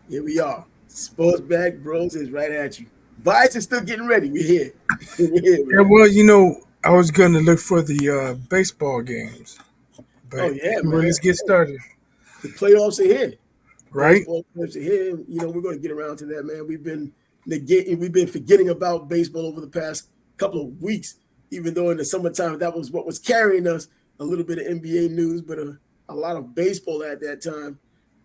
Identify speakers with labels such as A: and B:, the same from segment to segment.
A: Here we are. Sports Bag Bros is right at you. Bias is still getting ready. We're here. We're here,
B: Yeah,
A: man.
B: well, I was gonna look for the baseball games,
A: Oh
B: but
A: yeah,
B: well,
A: man.
B: let's get
A: Hey,
B: started,
A: the playoffs are here.
B: right?
A: Baseball playoffs are here. We're going to get around to that, man. We've been forgetting about baseball over the past couple of weeks, even though in the summertime that was what was carrying us. A little bit of NBA news, but a lot of baseball at that time.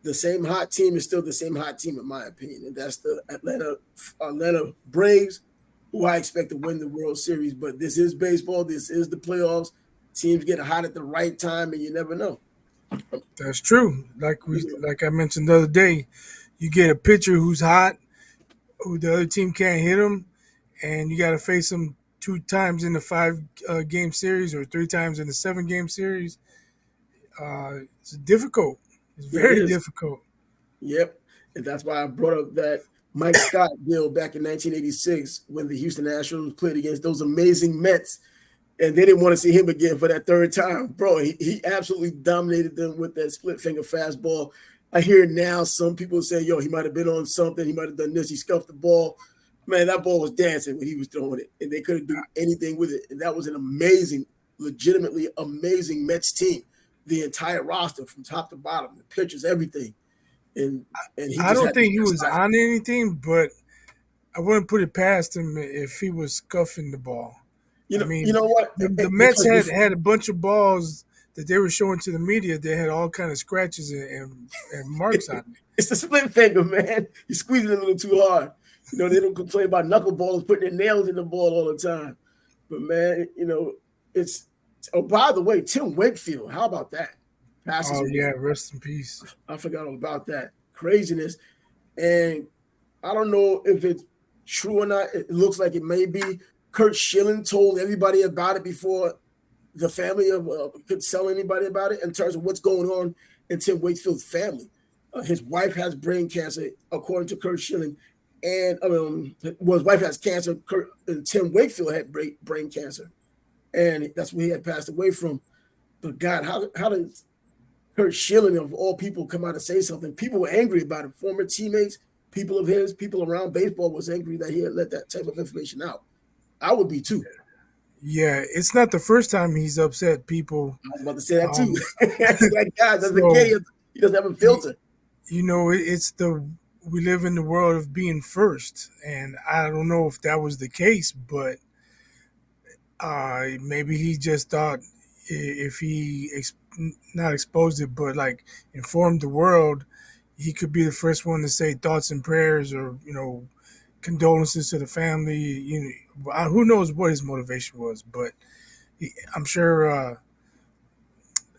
A: The same hot team is still the same hot team, in my opinion, and that's the Atlanta Braves, who I expect to win the World Series. But this is baseball. This is the playoffs. Teams get hot at the right time, and you never know.
B: That's true. Like I mentioned the other day, you get a pitcher who's hot, who the other team can't hit him, and you got to face him two times in the five game series or three times in the 7 game series. It's difficult. It's
A: It
B: very
A: is.
B: difficult.
A: Yep. And that's why I brought up that Mike Scott deal back in 1986 when the Houston Astros played against those amazing Mets. And they didn't want to see him again for that third time. Bro, he absolutely dominated them with that split finger fastball. I hear now some people say, yo, he might have been on something. He might have done this. He scuffed the ball. Man, that ball was dancing when he was throwing it, and they couldn't do anything with it. And that was an amazing, legitimately amazing Mets team. The entire roster from top to bottom, the pitchers, everything. And and he
B: I
A: just
B: don't
A: had the
B: think he
A: best
B: was
A: life.
B: on anything, but I wouldn't put it past him if he was scuffing the ball.
A: You
B: I
A: know, you
B: mean,
A: know what?
B: the Mets
A: Because
B: had a bunch of balls that they were showing to the media. They had all kind of scratches and marks on it.
A: it's the split finger, man. You squeeze it a little too hard. They don't complain about knuckleballers putting their nails in the ball all the time. But man, it's oh, by the way, Tim Wakefield, how about that? Passes
B: Oh
A: away.
B: yeah, rest in peace.
A: I forgot all about that. Craziness. And I don't know if it's true or not. It looks like it may be. Kurt Schilling told everybody about it before the family of could tell anybody about it in terms of what's going on in Tim Wakefield's family. His wife has brain cancer, according to Kurt Schilling, and well, his wife has cancer. And Tim Wakefield had brain cancer, and that's where he had passed away from. But God, how did Kurt Schilling of all people come out and say something? People were angry about it. Former teammates, people of his, people around baseball was angry that he had let that type of information out. I would be too.
B: Yeah, it's not the first time he's upset people.
A: I was about to say that too.
B: Um,
A: That guy doesn't care.
B: so
A: He doesn't have a
B: y-
A: filter.
B: it's the we live in the world of being first, and I don't know if that was the case, but maybe he just thought if he not exposed it, but like informed the world, he could be the first one to say thoughts and prayers or condolences to the family. Who knows what his motivation was, but I'm sure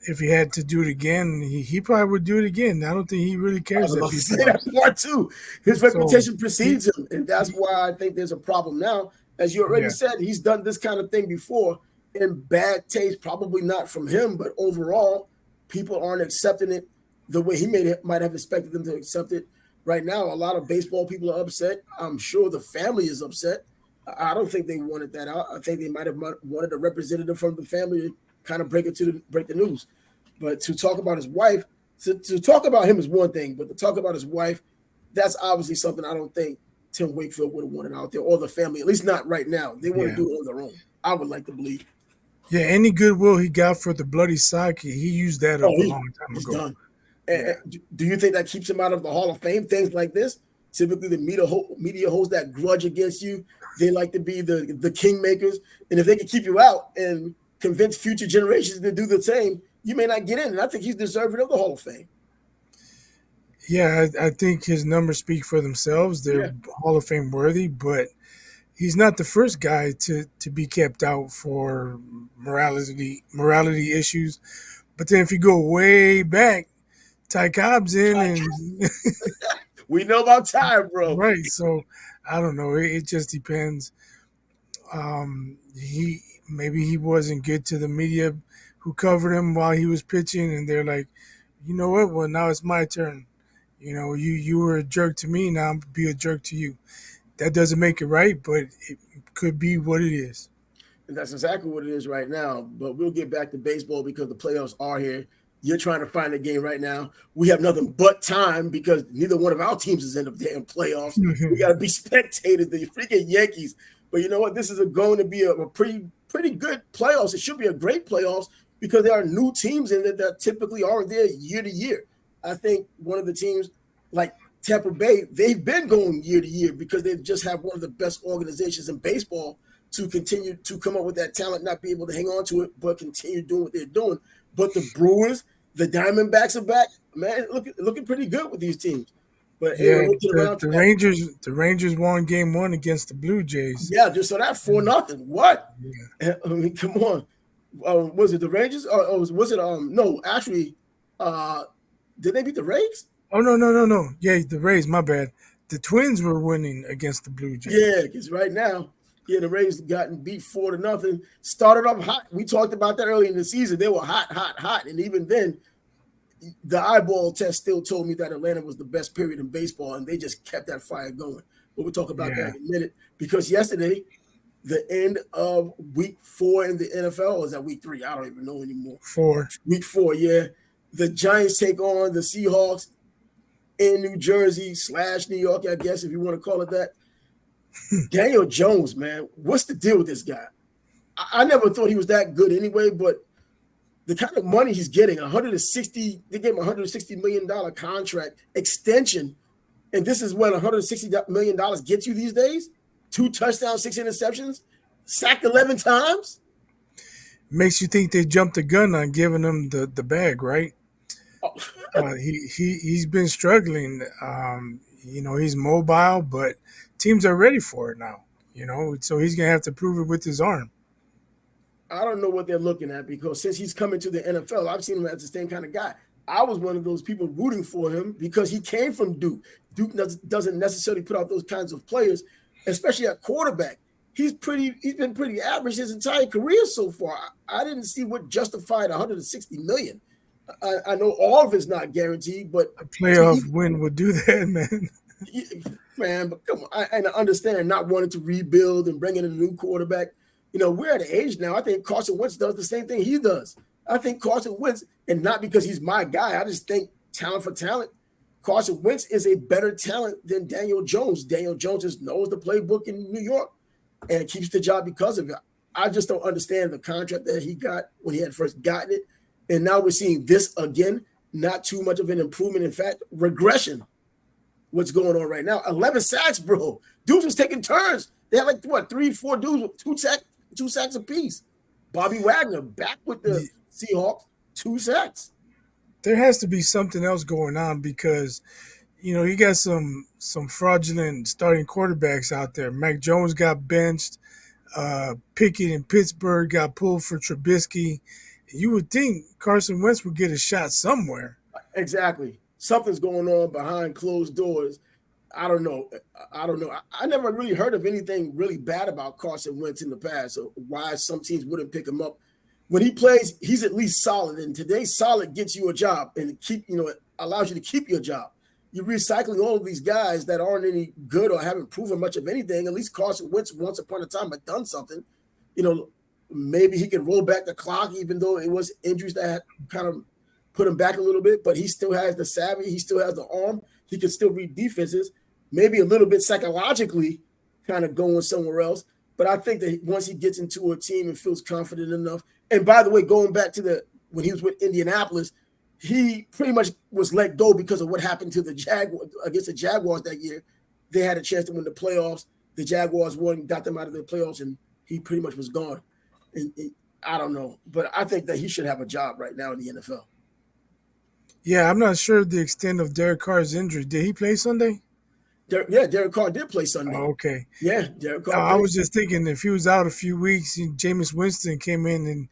B: if he had to do it again, he probably would do it again. I don't think he really
A: I
B: cares
A: was
B: that
A: about to
B: people
A: say
B: are
A: that
B: upset.
A: part too. His
B: So
A: reputation
B: he,
A: precedes him, and that's
B: he
A: why I think there's a problem now. As you already
B: yeah,
A: said, he's done this kind of thing before in bad taste. Probably not from him, but overall, people aren't accepting it the way he might have expected them to accept it. Right now, a lot of baseball people are upset. I'm sure the family is upset. I don't think they wanted that out. I think they might have wanted a representative from the family to kind of break the news. But to talk about his wife, to talk about him is one thing, but to talk about his wife, that's obviously something I don't think Tim Wakefield would have wanted out there, or the family, at least not right now. They want to
B: yeah,
A: do it on their own. I would like to believe.
B: yeah. Any goodwill he got for the bloody sock, he used that
A: Oh,
B: up a long time
A: he's
B: ago.
A: done.
B: Yeah,
A: Do you think that keeps him out of the Hall of Fame? Things like this. Typically, the media holds that grudge against you. They like to be the kingmakers, and if they can keep you out and convince future generations to do the same, you may not get in. And I think he's deserving of the Hall of Fame.
B: yeah. I think his numbers speak for themselves. They're
A: Yeah.
B: Hall of Fame worthy, but he's not the first guy to be kept out for morality issues. But then if you go way back, Ty Cobb's in, and
A: We know about time, bro.
B: right. So I don't know. It just depends. He maybe he wasn't good to the media who covered him while he was pitching, and they're like, you know what? Well, now it's my turn. You were a jerk to me. Now I'm gonna be a jerk to you. That doesn't make it right, but it could be what it is.
A: And that's exactly what it is right now. But we'll get back to baseball because the playoffs are here. You're trying to find a game right now. We have nothing but time because neither one of our teams is in the damn playoffs. We got to be spectators, the freaking Yankees. But you know what? This is going to be a pretty good playoffs. It should be a great playoffs because there are new teams in it that typically aren't there year to year. I think one of the teams like Tampa Bay, they've been going year to year because they just have one of the best organizations in baseball to continue to come up with that talent, not be able to hang on to it, but continue doing what they're doing. But the Brewers, the Diamondbacks are back, man. Looking pretty good with these teams. But anyway,
B: Yeah,
A: we'll get around to
B: the
A: that.
B: Rangers won game one against the Blue Jays.
A: Yeah, just so that 4-0. What?
B: Yeah.
A: I mean, come on. Was it the Rangers? Or was it no, actually, did they beat the Rays?
B: Oh no. Yeah, the Rays, my bad. The Twins were winning against the Blue Jays.
A: Yeah, because right now, the Rays gotten beat 4-0. Started off hot. We talked about that early in the season. They were hot. And even then, the eyeball test still told me that Atlanta was the best period in baseball, and they just kept that fire going. But we'll talk about that in a minute. Because yesterday, the end of week 4 in the NFL, or is that week 3? I don't even know anymore.
B: 4.
A: Week 4, yeah. The Giants take on the Seahawks in New Jersey / New York, I guess, if you want to call it that. Daniel Jones, man, what's the deal with this guy? I never thought he was that good anyway, but the kind of money he's getting, they gave him $160 million contract extension, and this is what $160 million gets you these days? 2 touchdowns, 6 interceptions, sacked 11 times?
B: Makes you think they jumped the gun on giving him the bag, right?
A: Oh.
B: He's been struggling. He's mobile, but teams are ready for it now. So he's gonna have to prove it with his arm.
A: I don't know what they're looking at because since he's coming to the NFL, I've seen him as the same kind of guy. I was one of those people rooting for him because he came from Duke. Duke doesn't necessarily put out those kinds of players, especially at quarterback. He's been pretty average his entire career so far. I didn't see what justified $160 million. I know all of it's not guaranteed, but
B: a playoff win would do that, man.
A: Man, but come on, I understand not wanting to rebuild and bring in a new quarterback. We're at an age now. I think Carson Wentz does the same thing he does. I think Carson Wentz, and not because he's my guy, I just think talent for talent, Carson Wentz is a better talent than Daniel Jones. Daniel Jones just knows the playbook in New York and keeps the job because of it. I just don't understand the contract that he got when he had first gotten it. And now we're seeing this again, not too much of an improvement. In fact, regression. What's going on right now? 11 sacks, bro. Dudes was taking turns. They had 3-4 dudes with 2 sacks apiece. Bobby Wagner back with the Seahawks, 2 sacks.
B: There has to be something else going on because, you got some fraudulent starting quarterbacks out there. Mac Jones got benched. Pickett in Pittsburgh got pulled for Trubisky. You would think Carson Wentz would get a shot somewhere.
A: Exactly. Something's going on behind closed doors. I don't know. I never really heard of anything really bad about Carson Wentz in the past, or why some teams wouldn't pick him up. When he plays, he's at least solid. And today's solid gets you a job and it allows you to keep your job. You're recycling all of these guys that aren't any good or haven't proven much of anything. At least Carson Wentz once upon a time had done something. Maybe he can roll back the clock, even though it was injuries that had kind of put him back a little bit, but he still has the savvy. He still has the arm. He can still read defenses, maybe a little bit psychologically kind of going somewhere else. But I think that once he gets into a team and feels confident enough, and by the way, going back to when he was with Indianapolis, he pretty much was let go because of what happened to the Jaguars that year. They had a chance to win the playoffs. The Jaguars won, got them out of the playoffs, and he pretty much was gone. And I don't know, but I think that he should have a job right now in the NFL.
B: Yeah, I'm not sure the extent of Derek Carr's injury. Did he play Sunday?
A: Derek Carr did play Sunday.
B: Oh, okay.
A: Yeah, Derek Carr.
B: I was just thinking if he was out a few weeks, Jameis Winston came in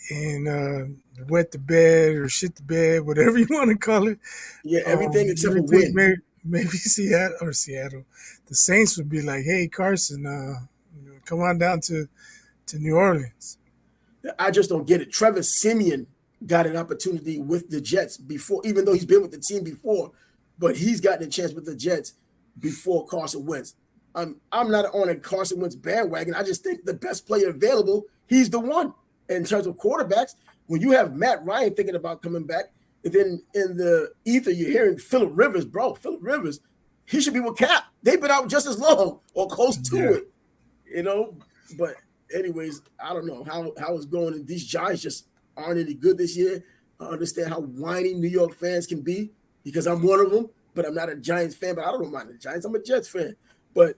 B: and wet the bed or shit the bed, whatever you want to call it.
A: Yeah, everything except for win.
B: Maybe Seattle. The Saints would be like, "Hey, Carson, come on down to New Orleans."
A: I just don't get it. Trevor Siemian got an opportunity with the Jets before, even though he's been with the team before, but he's gotten a chance with the Jets before Carson Wentz. I'm not on a Carson Wentz bandwagon. I just think the best player available, he's the one. In terms of quarterbacks, when you have Matt Ryan thinking about coming back, and then in the ether you're hearing Phillip Rivers, bro. Phillip Rivers, he should be with Cap. They've been out just as long or close to
B: Yeah.
A: it, But anyways, I don't know how it's going. And these Giants just aren't any good this year. I understand how whiny New York fans can be because I'm one of them, but I'm not a Giants fan. But I don't mind the Giants. I'm a Jets fan. But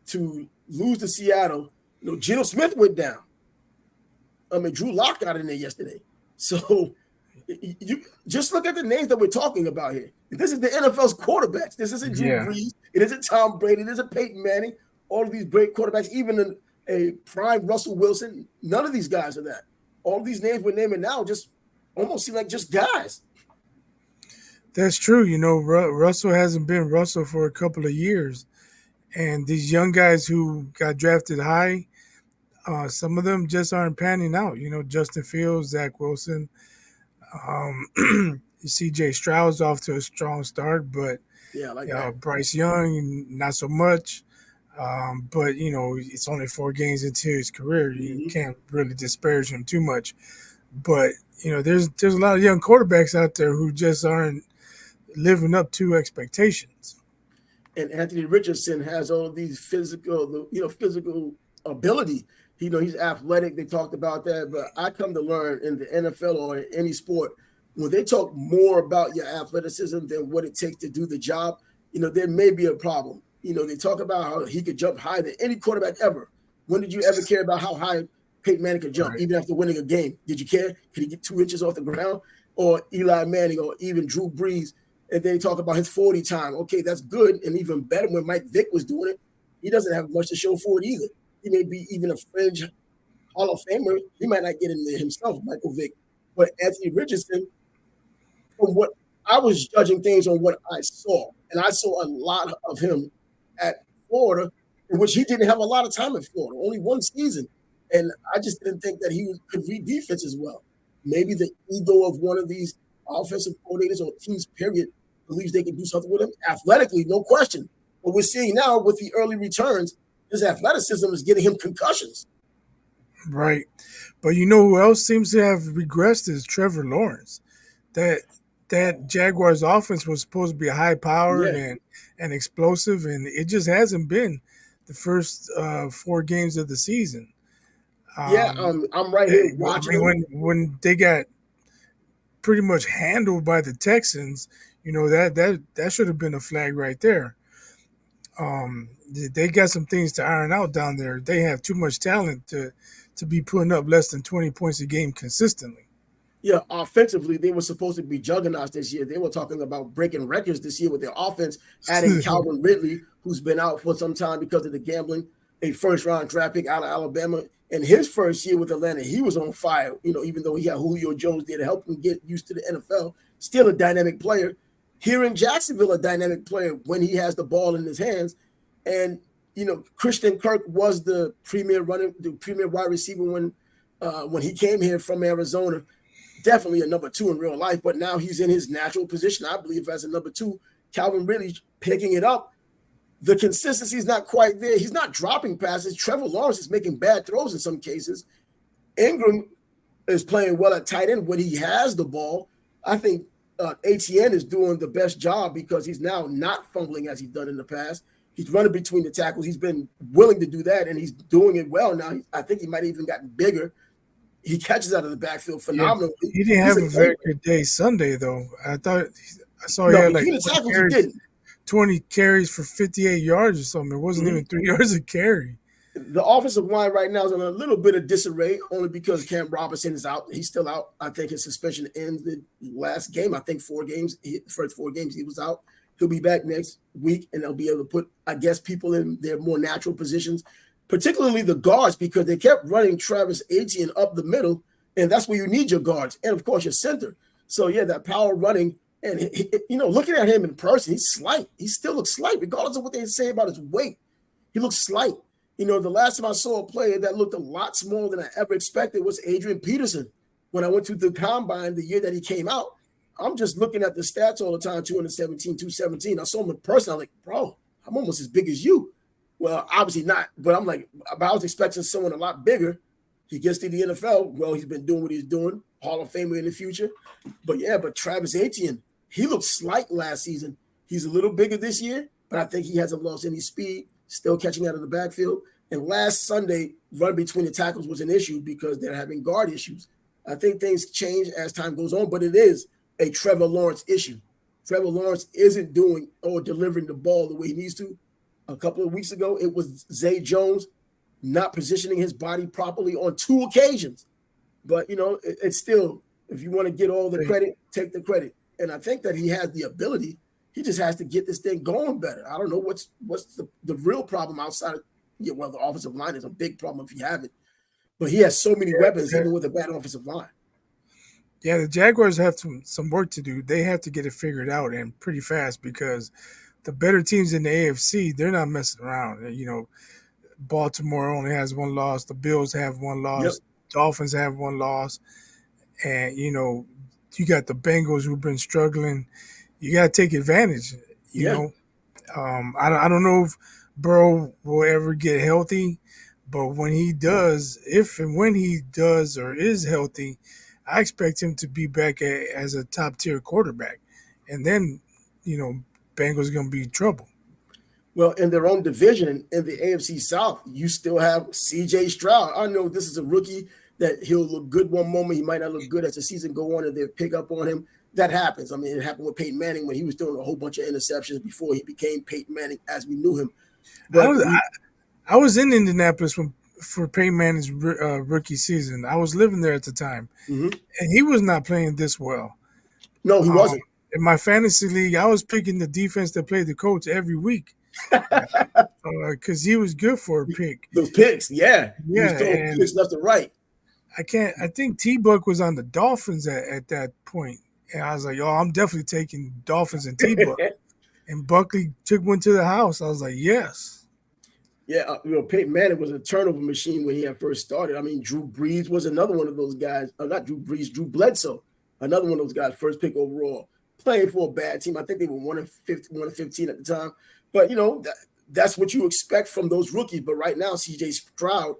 A: to lose to Seattle, Geno Smith went down. I mean, Drew Lock got in there yesterday. So you just look at the names that we're talking about here. This is the NFL's quarterbacks. This isn't Drew Brees. It isn't Tom Brady. It isn't Peyton Manning. All of these great quarterbacks, even a prime Russell Wilson, none of these guys are that. All of these names we're naming now just almost seem like just guys.
B: That's true. Russell hasn't been Russell for a couple of years. And these young guys who got drafted high, some of them just aren't panning out. Justin Fields, Zach Wilson, C.J. Stroud's off to a strong start, but Bryce Young, not so much. But it's only 4 games into his career. You can't really disparage him too much. But there's a lot of young quarterbacks out there who just aren't living up to expectations.
A: And Anthony Richardson has all of these physical ability. He's athletic. They talked about that, but I come to learn in the NFL or in any sport, when they talk more about your athleticism than what it takes to do the job, there may be a problem. They talk about how he could jump higher than any quarterback ever. When did you ever care about how high Peyton Manning could jump, even after winning a game? Did you care? Could he get 2 inches off the ground? Or Eli Manning or even Drew Brees? And they talk about his 40 time. Okay, that's good. And even better when Mike Vick was doing it. He doesn't have much to show for it either. He may be even a fringe Hall of Famer. He might not get in there himself, Michael Vick. But Anthony Richardson, from what I was judging things on what I saw, and I saw a lot of him at Florida, in which he didn't have a lot of time at Florida, only 1 season. And I just didn't think that he could read defense as well. Maybe the ego of one of these offensive coordinators or teams, period, believes they can do something with him athletically, no question. But we're seeing now with the early returns, his athleticism is getting him concussions.
B: Right. But who else seems to have regressed is Trevor Lawrence. That Jaguars offense was supposed to be high powered and explosive, and it just hasn't been the first 4 games of the season.
A: I'm right here watching.
B: When they got pretty much handled by the Texans, that should have been a flag right there. They got some things to iron out down there. They have too much talent to be putting up less than 20 points a game consistently.
A: Yeah, offensively, they were supposed to be juggernauts this year. They were talking about breaking records this year with their offense, adding Calvin Ridley, who's been out for some time because of the gambling, a first-round draft pick out of Alabama. And his first year with Atlanta, he was on fire, even though he had Julio Jones there to help him get used to the NFL. Still a dynamic player. Here in Jacksonville, a dynamic player when he has the ball in his hands. And, Christian Kirk was the premier wide receiver when he came here from Arizona. Definitely a number 2 in real life, but now he's in his natural position, I believe, as a number 2. Calvin Ridley picking it up. The consistency is not quite there. He's not dropping passes. Trevor Lawrence is making bad throws in some cases. Ingram is playing well at tight end when he has the ball. I think ATN is doing the best job because he's now not fumbling as he's done in the past. He's running between the tackles. He's been willing to do that, and he's doing it well now. I think he might have even gotten bigger. He catches out of the backfield phenomenally.
B: Yeah, he didn't have a very good day Sunday, though. I saw he had like 20 carries for 58 yards or something. It wasn't even 3 yards a carry.
A: The offensive line right now is in a little bit of disarray, only because Cam Robinson is out. He's still out. I think his suspension ended last game. I think 4 games. The first 4 games he was out. He'll be back next week, and they'll be able to put, I guess, people in their more natural positions, particularly the guards, because they kept running Travis Etienne up the middle, and that's where you need your guards, and of course your center. So yeah, that power running, and looking at him in person, he's slight. He still looks slight, regardless of what they say about his weight. He looks slight. The last time I saw a player that looked a lot smaller than I ever expected was Adrian Peterson. When I went to the combine the year that he came out, I'm just looking at the stats all the time, 217, 217. I saw him in person. I'm like, bro, I'm almost as big as you. Well, obviously not, but I was expecting someone a lot bigger. He gets to the NFL. Well, he's been doing what he's doing. Hall of Famer in the future. But Travis Etienne, he looked slight last season. He's a little bigger this year, but I think he hasn't lost any speed, still catching out of the backfield. And last Sunday, run between the tackles was an issue because they're having guard issues. I think things change as time goes on, but it is a Trevor Lawrence issue. Trevor Lawrence isn't doing or delivering the ball the way he needs to. A couple of weeks ago, it was Zay Jones not positioning his body properly on 2 occasions. But, it's still, if you want to get all the credit, take the credit. And I think that he has the ability. He just has to get this thing going better. I don't know what's the real problem outside of, the offensive line is a big problem if you have it. But he has so many weapons, even with a bad offensive line.
B: Yeah, the Jaguars have some work to do. They have to get it figured out and pretty fast because the better teams in the AFC, they're not messing around. Baltimore only has 1 loss. The Bills have 1 loss. Yep. Dolphins have 1 loss. And, you got the Bengals who've been struggling. You got to take advantage, you know. I don't know if Burrow will ever get healthy, but when he does, if and when he does or is healthy, I expect him to be back as a top-tier quarterback. And then, Bengals are going to be in trouble.
A: Well, in their own division, in the AFC South, you still have C.J. Stroud. I know this is a rookie that he'll look good one moment. He might not look good as the season go on and they'll pick up on him. That happens. I mean, it happened with Peyton Manning when he was throwing a whole bunch of interceptions before he became Peyton Manning as we knew him. But
B: I was in Indianapolis for Peyton Manning's rookie season. I was living there at the time, and he was not playing this well.
A: No, he wasn't.
B: In my fantasy league, I was picking the defense that played the coach every week because he was good for a pick.
A: Those picks, yeah. He was throwing picks left and right.
B: I think T-Buck was on the Dolphins at that point. And I was like, I'm definitely taking Dolphins and T-Buck. And Buckley took one to the house. I was like, yes.
A: Yeah, Peyton Manning was a turnover machine when he had first started. I mean, Drew Brees was another one of those guys. Not Drew Brees, Drew Bledsoe, another one of those guys, first pick overall, playing for a bad team. I think they were 1-15 at the time. But, that's what you expect from those rookies. But right now, C.J. Stroud,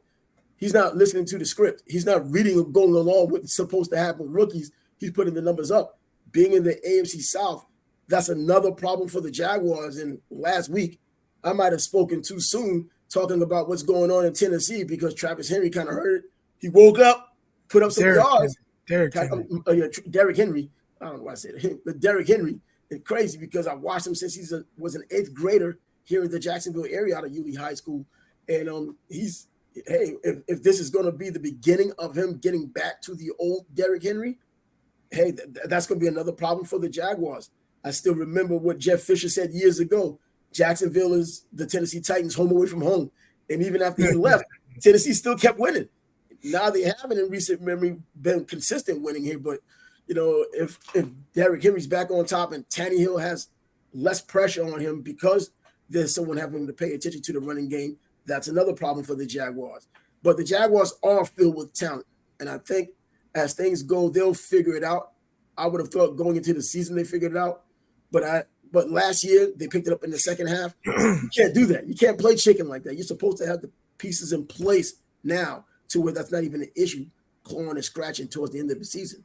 A: he's not listening to the script. He's not reading or going along with what's supposed to happen with rookies. He's putting the numbers up. Being in the AFC South, that's another problem for the Jaguars. And last week, I might have spoken too soon talking about what's going on in Tennessee because Travis Henry kind of heard it. He woke up, put up some yards. Derrick Henry. I don't know why I said it. But Derrick Henry is crazy because I watched him since he was an 8th grader here in the Jacksonville area out of Yulee High School. And if this is going to be the beginning of him getting back to the old Derrick Henry, that's going to be another problem for the Jaguars. I still remember what Jeff Fisher said years ago. Jacksonville is the Tennessee Titans home away from home. And even after he left, Tennessee still kept winning. Now they haven't in recent memory been consistent winning here. But, if Derrick Henry's back on top and Tannehill has less pressure on him because there's someone having to pay attention to the running game, that's another problem for the Jaguars. But the Jaguars are filled with talent. And I think as things go, they'll figure it out. I would have thought going into the season they figured it out. But last year, they picked it up in the second half. You can't do that. You can't play chicken like that. You're supposed to have the pieces in place now to where that's not even an issue, clawing and scratching towards the end of the season.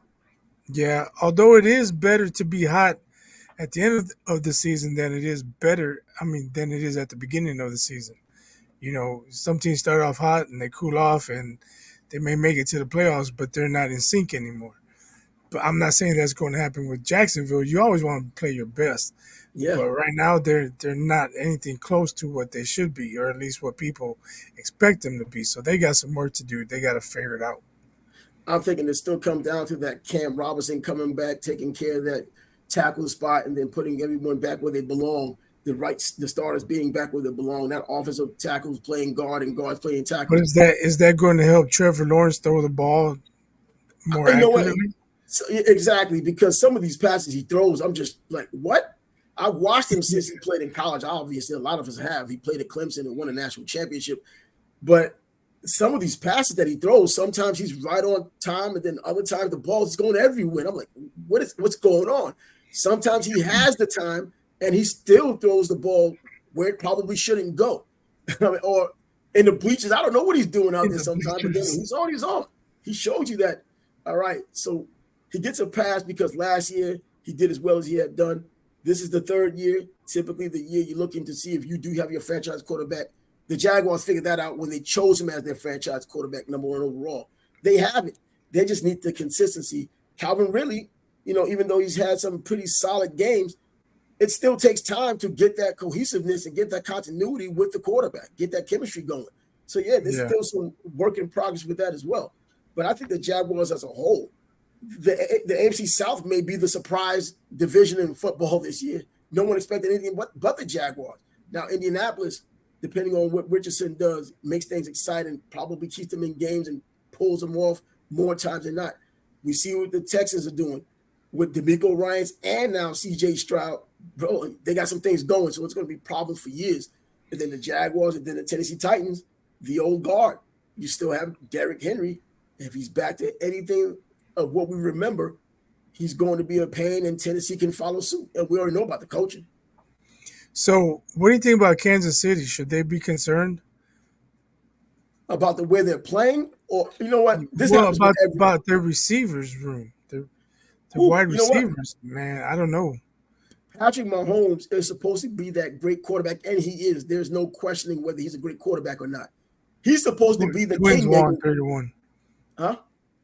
B: Yeah, although it is better to be hot at the end of the season than it is at the beginning of the season. Some teams start off hot and they cool off and they may make it to the playoffs, but they're not in sync anymore. But I'm not saying that's going to happen with Jacksonville. You always want to play your best. Yeah. But right now they're not anything close to what they should be, or at least what people expect them to be. So they got some work to do. They got to figure it out.
A: I'm thinking it still comes down to that Cam Robinson coming back, taking care of that tackle spot, and then putting everyone back where they belong. The starters being back where they belong. Not offensive tackles playing guard and guards playing tackle.
B: But is that going to help Trevor Lawrence throw the ball more accurately?
A: So, exactly, because some of these passes he throws, I'm just like, what? I watched him since he played in college. Obviously, a lot of us have. He played at Clemson and won a national championship. But some of these passes that he throws, sometimes he's right on time, and then other times the ball is going everywhere. And I'm like, what's going on? Sometimes he has the time, and he still throws the ball where it probably shouldn't go. Or in the bleachers. I don't know what he's doing out there sometimes, but then when he's on, he's on. He showed you that All right, so he gets a pass because last year he did as well as he had done. This is the third year, typically the year you're looking to see if you do have your franchise quarterback. The Jaguars figured that out when they chose him as their franchise quarterback, number one overall. They have it. They just need the consistency. Calvin Ridley, even though he's had some pretty solid games, it still takes time to get that cohesiveness and get that continuity with the quarterback, get that chemistry going. So, yeah, there's still some work in progress with that as well. But I think the Jaguars as a whole, the AFC South may be the surprise division in football this year. No one expected anything but the Jaguars. Now, Indianapolis, depending on what Richardson does, makes things exciting, probably keeps them in games and pulls them off more times than not. We see what the Texans are doing with DeMeco Ryans and now C.J. Stroud. Bro, they got some things going, so it's going to be problems for years. And then the Jaguars and then the Tennessee Titans, the old guard. You still have Derrick Henry. If he's back to anything of what we remember, he's going to be a pain, and Tennessee can follow suit. And we already know about the coaching.
B: So, what do you think about Kansas City? Should they be concerned
A: about the way they're playing, or you know what?
B: About their receivers room, their wide receivers. Man, I don't know.
A: Patrick Mahomes is supposed to be that great quarterback, and he is. There's no questioning whether he's a great quarterback or not. He's supposed to be the
B: Twins won 3-1.
A: Huh?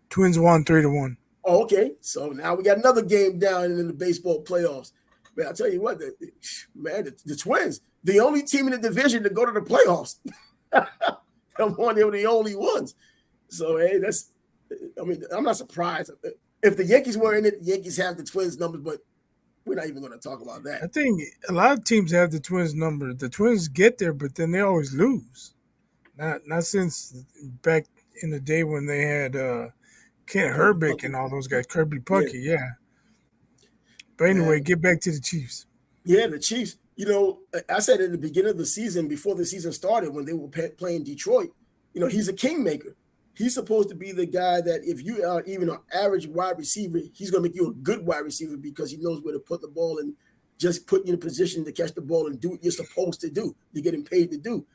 B: Twins won 3-1.
A: Oh, okay. So now we got another game down in the baseball playoffs. Man, I'll tell you what, the Twins, the only team in the division to go to the playoffs. Come on, they were the only ones. So, hey, I'm not surprised. If the Yankees were in it, the Yankees have the Twins numbers, but we're not even going to talk about that.
B: I think a lot of teams have the Twins number. The Twins get there, but then they always lose. Not since back in the day when they had Kent Herbeck and all those guys, Kirby Puckett, yeah. But anyway, get back to the Chiefs.
A: Yeah, the Chiefs. I said at the beginning of the season, before the season started, when they were playing Detroit, he's a kingmaker. He's supposed to be the guy that if you are even an average wide receiver, he's going to make you a good wide receiver because he knows where to put the ball and just put you in a position to catch the ball and do what you're supposed to do. You're getting paid to do.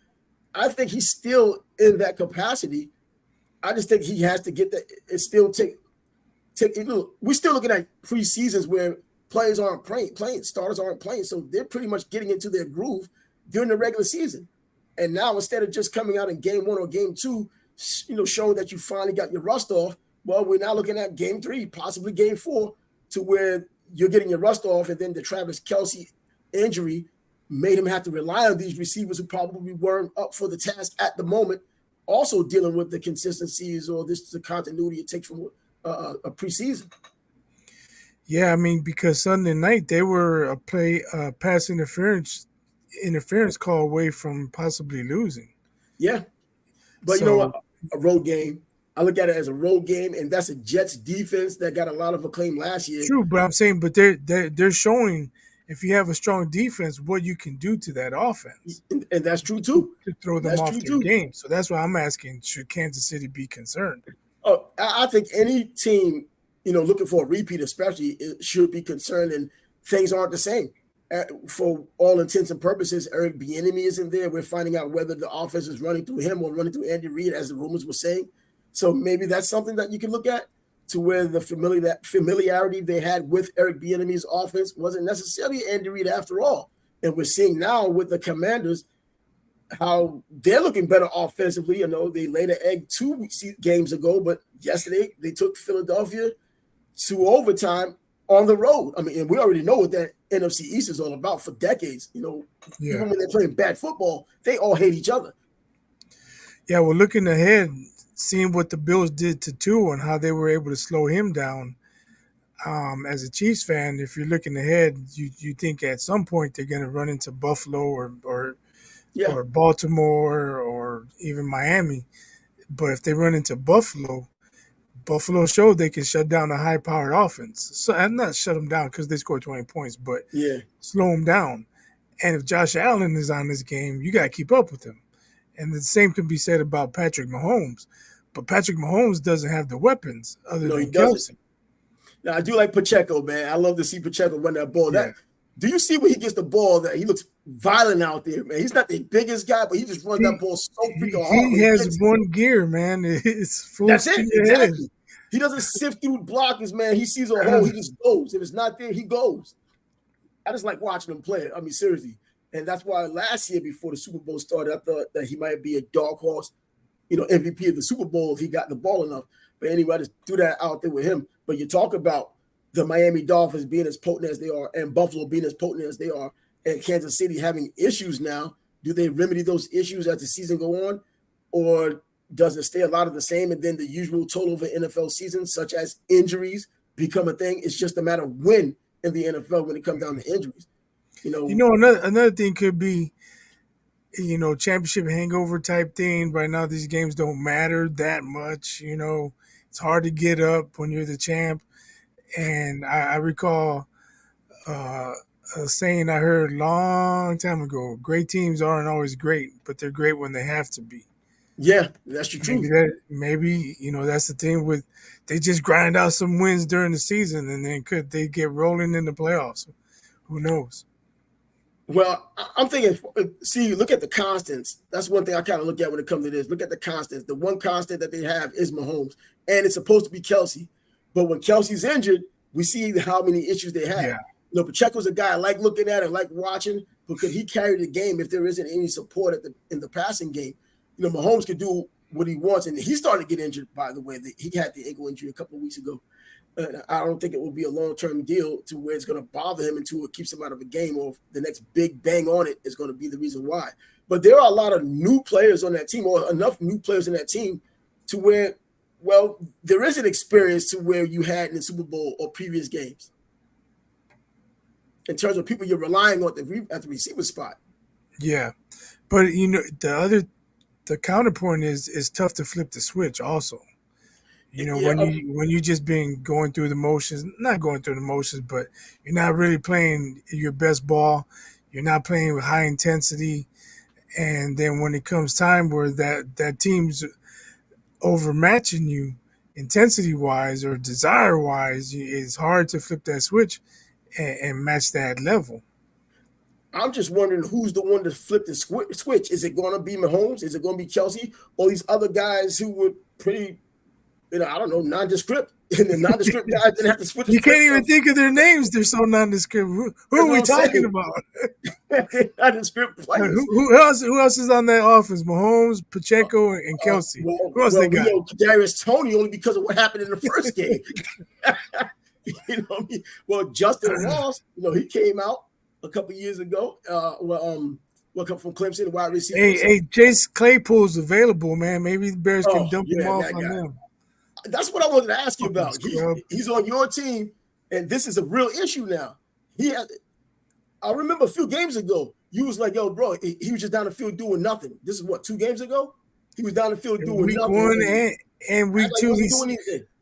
A: I think he's still in that capacity. I just think he has to get that. It still take. We're still looking at preseasons where players aren't playing, starters aren't playing, so they're pretty much getting into their groove during the regular season. And now instead of just coming out in game 1 or game 2, showing that you finally got your rust off, well, we're now looking at game 3, possibly game 4, to where you're getting your rust off, and then the Travis Kelce injury made him have to rely on these receivers who probably weren't up for the task at the moment, also dealing with the consistencies or the continuity it takes from a preseason.
B: Yeah, I mean, because Sunday night they were a pass interference call away from possibly losing.
A: Yeah, but you know what? A road game. I look at it as a road game, and that's a Jets defense that got a lot of acclaim last year.
B: True, but I'm saying, they're showing if you have a strong defense, what you can do to that offense,
A: and that's true too.
B: To throw them off their game. So that's why I'm asking: should Kansas City be concerned?
A: Oh, I think any team, looking for a repeat, especially, should be concerned. And things aren't the same. For all intents and purposes, Eric Bieniemy isn't there. We're finding out whether the offense is running through him or running through Andy Reid, as the rumors were saying. So maybe that's something that you can look at, to where the familiarity they had with Eric Bieniemy's offense wasn't necessarily Andy Reid after all. And we're seeing now with the Commanders how they're looking better offensively. They laid an egg 2 games ago, but yesterday they took Philadelphia to overtime on the road. I mean, and we already know what that NFC East is all about for decades. Even when they're playing bad football, they all hate each other.
B: Yeah, well, looking ahead, seeing what the Bills did to Tua and how they were able to slow him down. As a Chiefs fan, if you're looking ahead, you think at some point they're going to run into Buffalo or Baltimore or even Miami. But if they run into Buffalo showed they can shut down a high-powered offense. So, and not shut them down because they scored 20 points, but slow them down. And if Josh Allen is on this game, you got to keep up with him. And the same can be said about Patrick Mahomes. But Patrick Mahomes doesn't have the weapons other than Kelce.
A: Now, I do like Pacheco, man. I love to see Pacheco run that ball.
B: Yeah.
A: Do you see when he gets the ball that he looks violent out there, man? He's not the biggest guy, but he just runs that ball so freaking hard.
B: He has one gear, man. It's full
A: That's it. Exactly. He doesn't sift through blockers, man. He sees a hole, he just goes. If it's not there, he goes. I just like watching him play. I mean, seriously. And that's why last year, before the Super Bowl started, I thought that he might be a dark horse, MVP of the Super Bowl if he got the ball enough. But anyway, I just threw that out there with him. But you talk about the Miami Dolphins being as potent as they are and Buffalo being as potent as they are and Kansas City having issues now. Do they remedy those issues as the season go on? Or does it stay a lot of the same and then the usual total of an NFL season, such as injuries, become a thing? It's just a matter of when in the NFL when it comes down to injuries.
B: Another thing could be, championship hangover type thing. Right now, these games don't matter that much. It's hard to get up when you're the champ. And I recall a saying I heard a long time ago: great teams aren't always great, but they're great when they have to be.
A: Yeah, that's the truth.
B: Maybe that's the thing with they just grind out some wins during the season, and then could they get rolling in the playoffs? Who knows?
A: Well, I'm thinking, look at the constants. That's one thing I kind of look at when it comes to this. Look at the constants. The one constant that they have is Mahomes, and it's supposed to be Kelsey. But when Kelsey's injured, we see how many issues they have.
B: Yeah.
A: Pacheco's a guy I like looking at and like watching, but could he carry the game if there isn't any support in the passing game? Mahomes could do what he wants, and he started to get injured, by the way. He had the ankle injury a couple of weeks ago. I don't think it will be a long-term deal to where it's going to bother him until it keeps him out of a game, or if the next big bang on it is going to be the reason why. But there are a lot of new players on that team, or enough new players in that team to where, well, there is an experience to where you had in the Super Bowl or previous games in terms of people you're relying on at the receiver spot.
B: Yeah. But, the counterpoint is it's tough to flip the switch also. When you just been going through the motions, not going through the motions, but you're not really playing your best ball. You're not playing with high intensity. And then when it comes time where that team's overmatching you intensity-wise or desire-wise, it's hard to flip that switch and match that level.
A: I'm just wondering who's the one to flip the switch. Is it going to be Mahomes? Is it going to be Kelsey? Or these other guys who were pretty, I don't know, nondescript? And the nondescript guys didn't have to switch.
B: You can't even think of their names. They're so nondescript. Who are we talking about?
A: Nondescript players.
B: Who else is on that offense? Mahomes, Pacheco, and Kelsey. Who else they got?
A: Darius Toney only because of what happened in the first game. Well, Justin Ross, he came out a couple years ago. Welcome from Clemson, wide receiver.
B: Hey, Chase Claypool's available, man. Maybe the Bears can dump him off on them.
A: That's what I wanted to ask you about. He's on your team, and this is a real issue now. I remember a few games ago, you was like, yo, bro, he was just down the field doing nothing. This is what, 2 games ago? He was down the field doing
B: week
A: nothing.
B: Week 1 and week 2.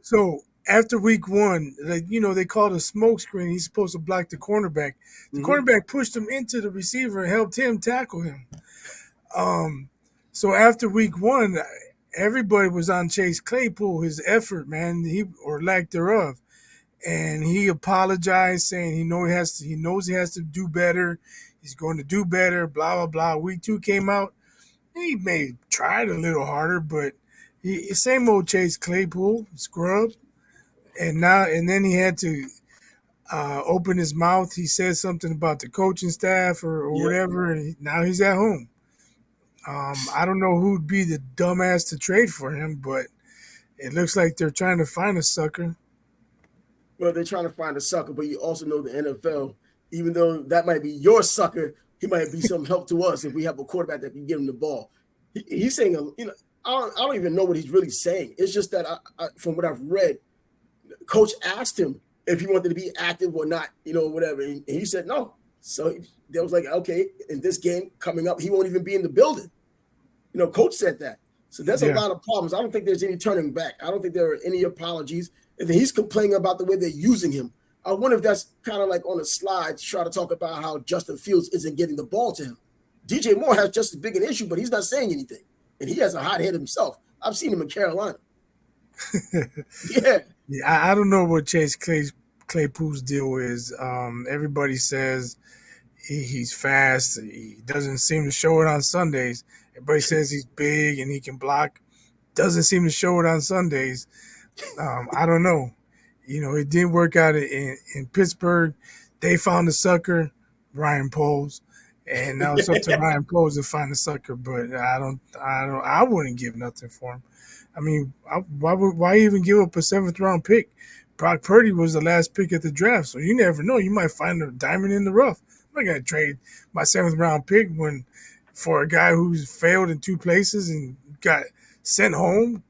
B: So after week 1, they called a smoke screen. He's supposed to block the cornerback. The cornerback pushed him into the receiver and helped him tackle him. So after week 1, everybody was on Chase Claypool, his effort, man, or lack thereof. And he apologized, saying he knows he has to do better. He's going to do better, blah, blah, blah. Week 2 came out. He may have tried a little harder, but same old Chase Claypool, scrub. And then he had to open his mouth. He said something about the coaching staff or whatever, and now he's at home. I don't know who'd be the dumbass to trade for him, but it looks like they're trying to find a sucker.
A: Well, they're trying to find a sucker, but you also know the NFL, even though that might be your sucker, he might be some help to us if we have a quarterback that can give him the ball. He's saying, I don't even know what he's really saying. It's just that from what I've read, coach asked him if he wanted to be active or not, whatever. And he said no. So they was like, okay, in this game coming up, he won't even be in the building. Coach said that. So there's a lot of problems. I don't think there's any turning back. I don't think there are any apologies. And then he's complaining about the way they're using him. I wonder if that's kind of like on a slide to try to talk about how Justin Fields isn't getting the ball to him. DJ Moore has just as big an issue, but he's not saying anything. And he has a hot head himself. I've seen him in Carolina.
B: I don't know what Chase Claypool's deal is. Everybody says he's fast. He doesn't seem to show it on Sundays. Everybody says he's big and he can block. Doesn't seem to show it on Sundays. I don't know. It didn't work out in Pittsburgh. They found a sucker, Ryan Poles, and now it's up to Ryan Poles to find a sucker. But I wouldn't give nothing for him. I mean, why even give up a seventh round pick? Brock Purdy was the last pick at the draft, so you never know. You might find a diamond in the rough. I'm not gonna trade my seventh round pick for a guy who's failed in two places and got sent home,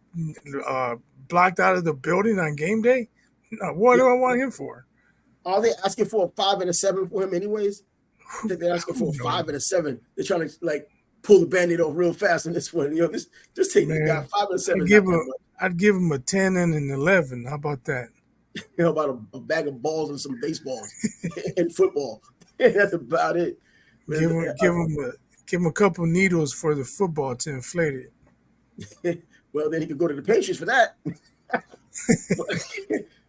B: blocked out of the building on game day. No, what
A: Yeah.
B: do I want him for?
A: Are they asking for a 5 and a 7 for him anyways? I think they're asking for a 5 and a 7. They're trying to like pull the band-aid off real fast on this one. Just take this guy 5 and a 7.
B: I'd give him a 10 and an 11. How about that?
A: About a bag of balls and some baseballs and football. That's about it.
B: Give him a couple needles for the football to inflate
A: it. Well, then he could go to the Patriots for that.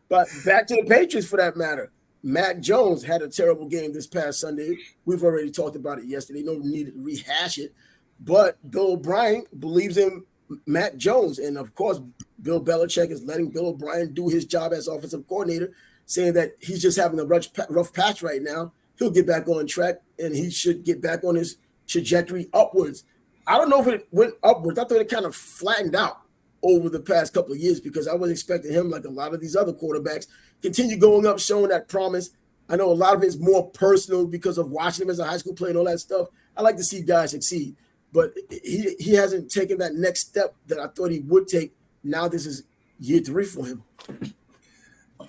A: But back to the Patriots for that matter. Mac Jones had a terrible game this past Sunday. We've already talked about it yesterday. No need to rehash it. But Bill O'Brien believes in Mac Jones. And, of course, Bill Belichick is letting Bill O'Brien do his job as offensive coordinator, saying that he's just having a rough patch right now. He'll get back on track, and he should get back on his trajectory upwards. I don't know if it went upwards. I thought it kind of flattened out over the past couple of years because I was expecting him, like a lot of these other quarterbacks, continue going up, showing that promise. I know a lot of it is more personal because of watching him as a high school player and all that stuff. I like to see guys succeed, but he hasn't taken that next step that I thought he would take. Now this is year 3 for him.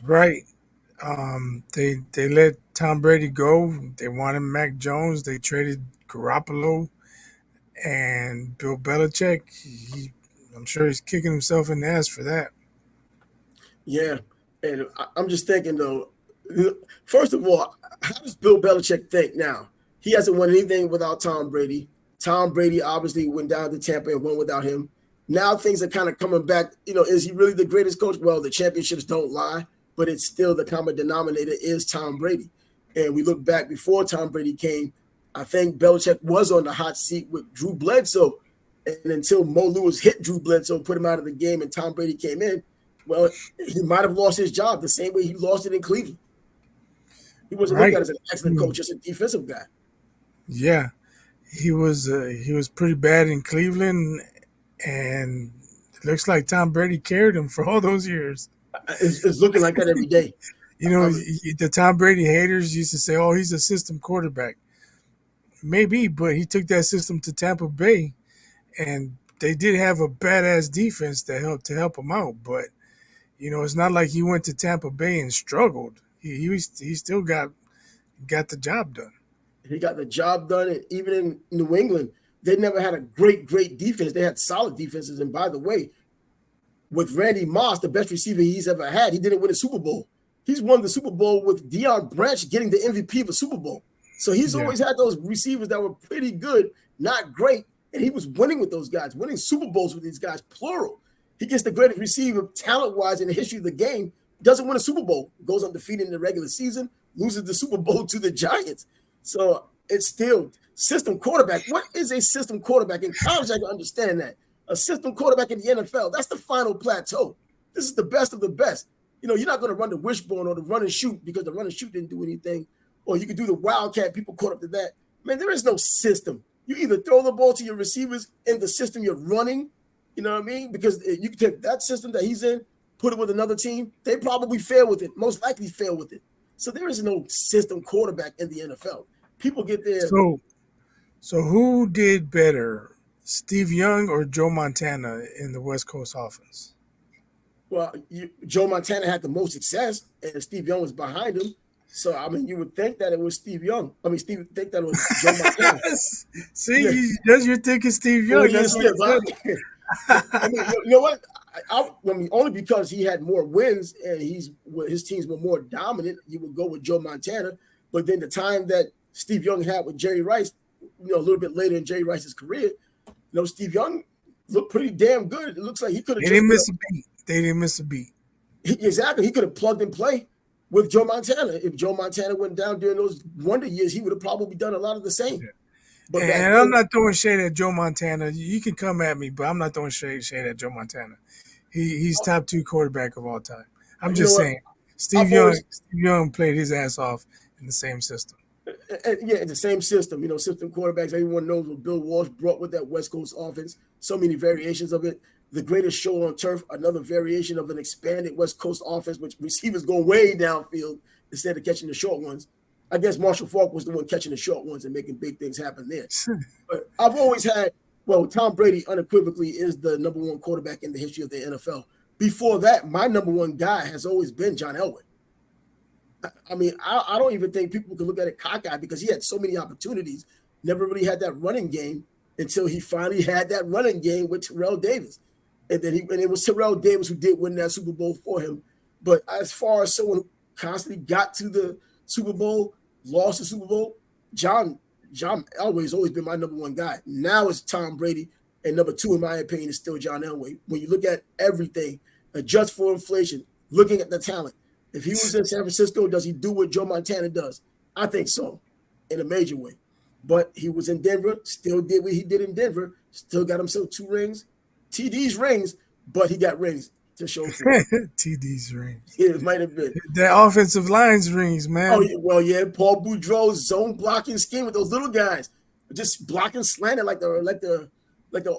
B: Right. They let Tom Brady go. They wanted Mac Jones. They traded Garoppolo and Bill Belichick. I'm sure he's kicking himself in the ass for that.
A: Yeah, and I'm just thinking, though, first of all, how does Bill Belichick think now? He hasn't won anything without Tom Brady. Tom Brady obviously went down to Tampa and won without him. Now things are kind of coming back. Is he really the greatest coach? Well, the championships don't lie, but it's still the common denominator is Tom Brady. And we look back before Tom Brady came, I think Belichick was on the hot seat with Drew Bledsoe. And until Mo Lewis hit Drew Bledsoe, put him out of the game, and Tom Brady came in, well, he might have lost his job the same way he lost it in Cleveland. He wasn't looked at as an excellent coach, just a defensive guy.
B: Yeah, he was pretty bad in Cleveland, and it looks like Tom Brady carried him for all those years.
A: It's looking like that every day.
B: The Tom Brady haters used to say, "Oh, he's a system quarterback." Maybe, but he took that system to Tampa Bay, and they did have a badass defense to help him out. But it's not like he went to Tampa Bay and struggled. He still got the job done.
A: He got the job done, and even in New England, they never had a great defense. They had solid defenses, and by the way, with Randy Moss, the best receiver he's ever had, he didn't win a Super Bowl. He's won the Super Bowl with Deion Branch getting the MVP of a Super Bowl. So he's always had those receivers that were pretty good, not great, and he was winning with those guys, winning Super Bowls with these guys, plural. He gets the greatest receiver talent-wise in the history of the game, doesn't win a Super Bowl, goes undefeated in the regular season, loses the Super Bowl to the Giants. So it's still system quarterback. What is a system quarterback? In college, I can understand that. A system quarterback in the NFL, that's the final plateau. This is the best of the best. You're not going to run the wishbone or the run and shoot because the run and shoot didn't do anything. Or you could do the wildcat, people caught up to that. Man, there is no system. You either throw the ball to your receivers in the system you're running, you know what I mean? Because you can take that system that he's in, put it with another team, they probably fail with it, most likely fail with it. So there is no system quarterback in the NFL. People get there.
B: So who did better, Steve Young or Joe Montana in the West Coast offense?
A: Well, Joe Montana had the most success, and Steve Young was behind him. So, you would think that it was Steve Young. Steve think that it was Joe Montana.
B: See, you're thinking Steve Young. That's
A: what you know what? Only because he had more wins and his teams were more dominant, you would go with Joe Montana. But then the time that Steve Young had with Jerry Rice, a little bit later in Jerry Rice's career, Steve Young looked pretty damn good. It looks like he could have.
B: They didn't miss a beat.
A: Exactly. He could have plugged and play with Joe Montana. If Joe Montana went down during those wonder years, he would have probably done a lot of the same.
B: Yeah. But I'm not throwing shade at Joe Montana. You can come at me, but I'm not throwing shade at Joe Montana. He's top 2 quarterback of all time. I'm
A: You know
B: just
A: what?
B: saying.
A: I've always
B: Steve Young played his ass off in the same system.
A: yeah, it's the same system. System quarterbacks. Everyone knows what Bill Walsh brought with that West Coast offense. So many variations of it. The greatest show on turf, another variation of an expanded West Coast offense, which receivers go way downfield instead of catching the short ones. I guess Marshall Faulk was the one catching the short ones and making big things happen there. But I've always had, Tom Brady unequivocally is the number one quarterback in the history of the NFL. Before that, my number one guy has always been John Elway. I mean, I don't even think people can look at it cockeyed because he had so many opportunities, never really had that running game until he finally had that running game with Terrell Davis. And it was Terrell Davis who did win that Super Bowl for him. But as far as someone who constantly got to the Super Bowl, lost the Super Bowl, John Elway's always been my number one guy. Now it's Tom Brady, and number two, in my opinion, is still John Elway. When you look at everything, adjust for inflation, looking at the talent, if he was in San Francisco, does he do what Joe Montana does? I think so, in a major way. But he was in Denver, still did what he did in Denver, still got himself 2 rings, TD's rings, but he got rings to show for it.
B: TD's rings.
A: It might have been.
B: The offensive line's rings, man.
A: Oh, yeah, Paul Boudreau's zone blocking scheme with those little guys, just blocking slanted like the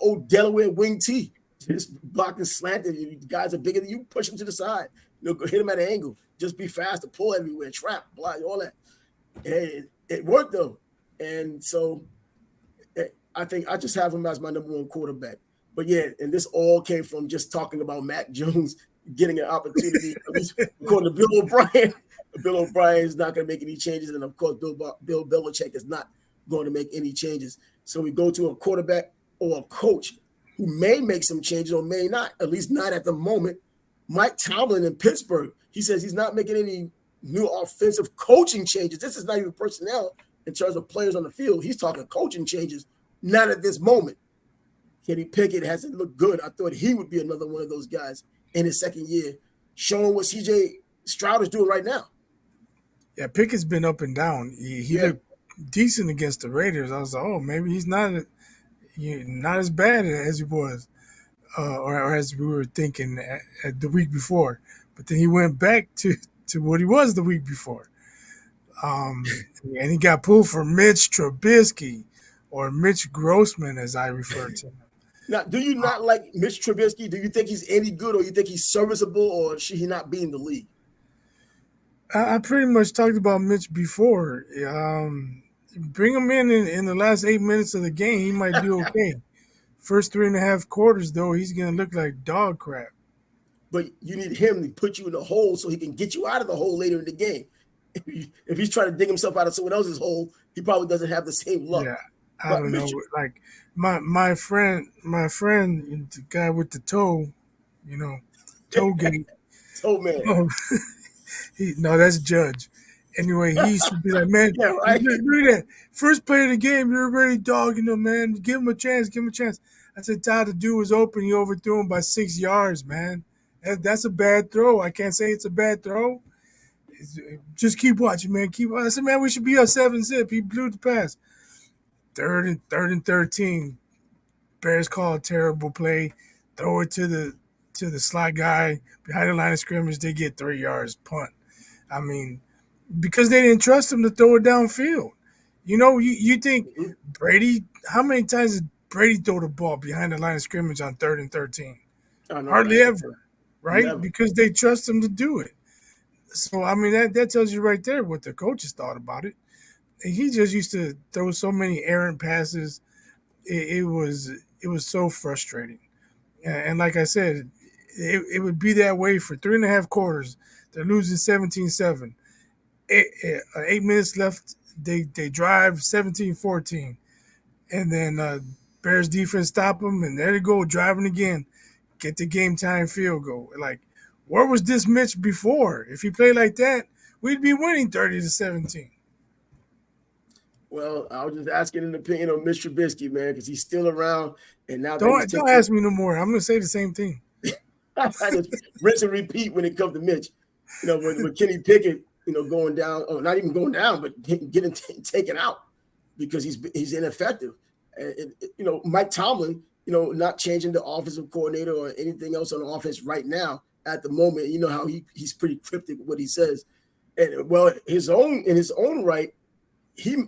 A: old Delaware wing tee. Just blocking slanted. Guys are bigger than you, push them to the side. Hit them at an angle. Just be fast to pull everywhere, trap, block, all that. And it worked though. And so I think I just have him as my number one quarterback. But yeah, and this all came from just talking about Mac Jones getting an opportunity. According to Bill O'Brien, Bill O'Brien is not going to make any changes. And of course, Bill Belichick is not going to make any changes. So we go to a quarterback or a coach who may make some changes or may not, at least not at the moment. Mike Tomlin in Pittsburgh, he says he's not making any new offensive coaching changes. This is not even personnel in terms of players on the field. He's talking coaching changes, not at this moment. Kenny Pickett hasn't looked good. I thought he would be another one of those guys in his second year, showing what CJ Stroud is doing right now.
B: Yeah, Pickett's been up and down. He looked decent against the Raiders. I was like, oh, maybe he's not as bad as he was. Or as we were thinking at the week before. But then he went back to what he was the week before. And he got pulled for Mitch Trubisky, or Mitch Grossman, as I refer to him.
A: Now, do you not like Mitch Trubisky? Do you think he's any good, or you think he's serviceable, or should he not be in the league?
B: I pretty much talked about Mitch before. Bring him in the last 8 minutes of the game, he might do okay. First 3.5 quarters, though, he's going to look like dog crap.
A: But you need him to put you in the hole so he can get you out of the hole later in the game. If he's trying to dig himself out of someone else's hole, he probably doesn't have the same luck.
B: Yeah, I don't know. Like my friend, the guy with the toe, toe gate.
A: Toe man.
B: Oh, no, that's Judge. Anyway, he used to be like, man,
A: yeah, right.
B: Look at that. First play of the game, you're already dogging him, man. Give him a chance. I said, Todd, the dude was open. He overthrew him by 6 yards, man. That's a bad throw. I can't say it's a bad throw. Just keep watching, man. I said, man, we should be up 7-zip. He blew the pass. Third and 13. Bears call a terrible play. Throw it to the slot guy behind the line of scrimmage. They get 3 yards, punt. I mean, because they didn't trust him to throw it downfield. You think Brady, how many times did Brady throw the ball behind the line of scrimmage on 3rd and 13? Hardly ever, right? Never. Because they trust him to do it. So, I mean, that tells you right there what the coaches thought about it. And he just used to throw so many errant passes. It was so frustrating. And like I said, it would be that way for 3.5 quarters. They're losing 17-7. 8 minutes left. They drive 17-14. And then Bears defense stop them, and there they go, driving again. Get the game time field goal. Like, where was this Mitch before? If he played like that, we'd be winning 30-17.
A: Well, I was just asking an opinion on Mitch Trubisky, man, because he's still around. And now
B: don't ask me no more. I'm going to say the same thing.
A: I just rinse and repeat when it comes to Mitch. With Kenny Pickett, going down, or not even going down, but getting taken out because he's ineffective. Mike Tomlin not changing the offensive coordinator or anything else on offense right now at the moment. You know how he's pretty cryptic with what he says. And well, in his own right,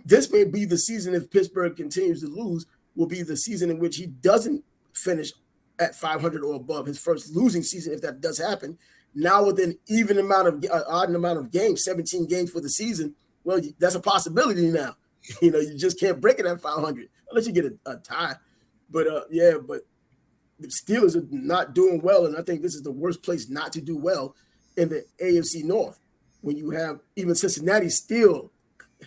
A: this may be the season, if Pittsburgh continues to lose, will be the season in which he doesn't finish at 500 or above, his first losing season, if that does happen. Now with an odd amount of games, 17 games for the season, well, that's a possibility now. You just can't break it at 500 unless you get a tie. But but the Steelers are not doing well, and I think this is the worst place not to do well in the AFC North. When you have even Cincinnati still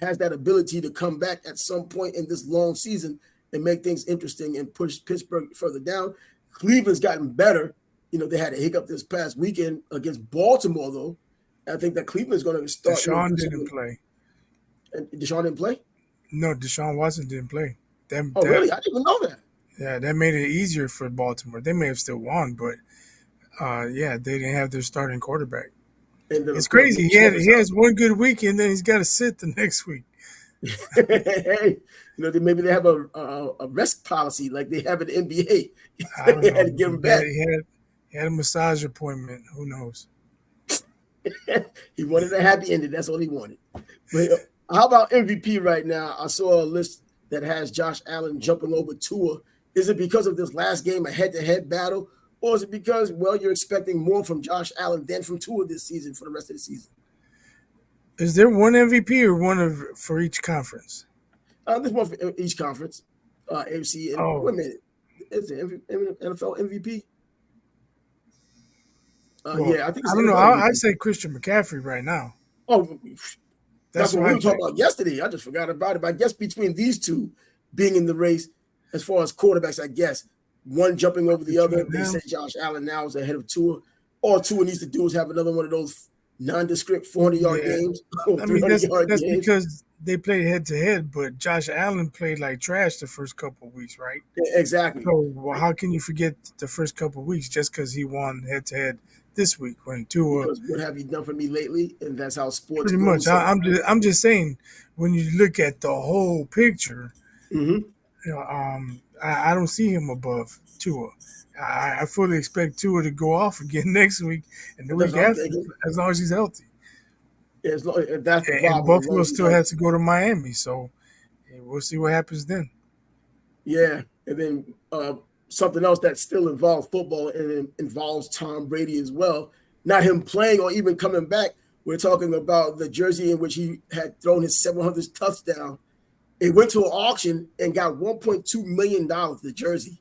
A: has that ability to come back at some point in this long season and make things interesting and push Pittsburgh further down. Cleveland's gotten better. They had a hiccup this past weekend against Baltimore, though. I think that Cleveland's going to start.
B: Deshaun didn't play.
A: And Deshaun didn't play?
B: No, Deshaun Watson didn't play.
A: Really? I didn't even know that.
B: Yeah, that made it easier for Baltimore. They may have still won, but they didn't have their starting quarterback. It's crazy. He has one good week, and then he's got to sit the next week.
A: Hey, maybe they have a rest policy like they have in the NBA.
B: I don't know.
A: They had to give him back.
B: He had a massage appointment. Who knows?
A: He wanted a happy ending. That's all he wanted. But how about MVP right now? I saw a list that has Josh Allen jumping over Tua. Is it because of this last game, a head-to-head battle? Or is it because, you're expecting more from Josh Allen than from Tua this season for the rest of the season?
B: Is there one MVP or one for each conference?
A: There's one for each conference. AFC. Wait a minute. Is it NFL MVP? I think it's
B: I don't know. I'd say Christian McCaffrey right now.
A: Oh, that's what we were talking about yesterday. I just forgot about it. But I guess between these two being in the race, as far as quarterbacks, I guess one jumping over the other. They say Josh Allen now is ahead of Tua. All Tua needs to do is have another one of those nondescript 400-yard games.
B: That's because they played head-to-head, but Josh Allen played like trash the first couple of weeks, right?
A: Yeah, exactly.
B: So how can you forget the first couple of weeks just because he won head-to-head this week when Tua?
A: Because what have you done for me lately? And that's how sports
B: pretty much. I'm just saying, when you look at the whole picture, I don't see him above Tua. I fully expect Tua to go off again next week and the week after, as long as he's healthy.
A: Yeah, that's the problem.
B: And Buffalo still has to go to Miami, so we'll see what happens then.
A: Yeah, and then something else that still involves football and it involves Tom Brady as well. Not him playing or even coming back. We're talking about the jersey in which he had thrown his 700th touchdown. It went to an auction and got $1.2 million, the jersey.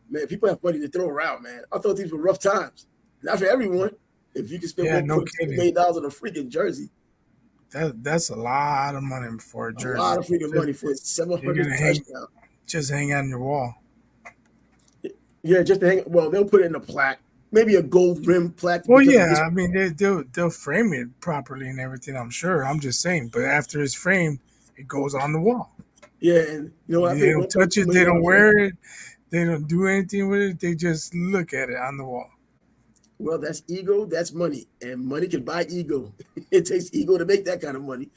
A: Man, people have money to throw around, man. I thought these were rough times. Not for everyone. If you can spend $1.2 million on a freaking jersey.
B: That's a lot of money for a jersey.
A: A lot of freaking money for a 700 touchdown.
B: Just hang on your wall.
A: Yeah, just to hang. Well, they'll put it in a plaque. Maybe a gold rim plaque.
B: Well, yeah, I mean, they'll frame it properly and everything, I'm sure. I'm just saying. But after it's framed, it goes on the wall.
A: Yeah, and
B: they don't touch it. They don't wear it. They don't do anything with it. They just look at it on the wall.
A: Well, that's ego. That's money. And money can buy ego. It takes ego to make that kind of money.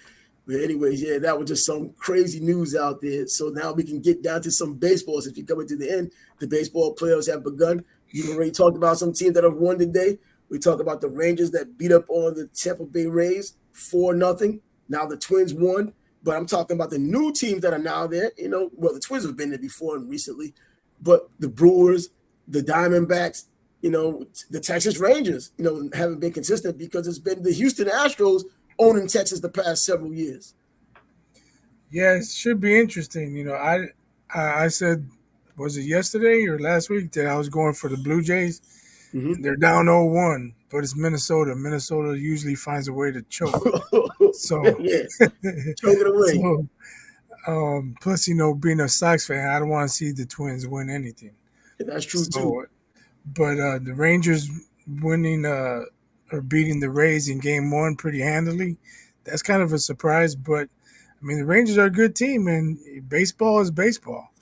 A: But anyways, yeah, that was just some crazy news out there. So now we can get down to some baseball since we're coming to the end. The baseball playoffs have begun. You've already talked about some teams that have won today. We talked about the Rangers that beat up on the Tampa Bay Rays 4-0. Now the Twins won. But I'm talking about the new teams that are now there. The Twins have been there before and recently. But the Brewers, the Diamondbacks, the Texas Rangers, haven't been consistent because it's been the Houston Astros owning Texas the past several years.
B: Yeah, it should be interesting. I said, was it yesterday or last week that I was going for the Blue Jays? Mm-hmm. They're down 0-1, but it's Minnesota. Minnesota usually finds a way to choke. So
A: choke it away.
B: Plus, being a Sox fan, I don't want to see the Twins win anything.
A: Yeah, that's true too.
B: But the Rangers winning or beating the Rays in Game 1 pretty handily, that's kind of a surprise. But I mean, the Rangers are a good team, and baseball is baseball.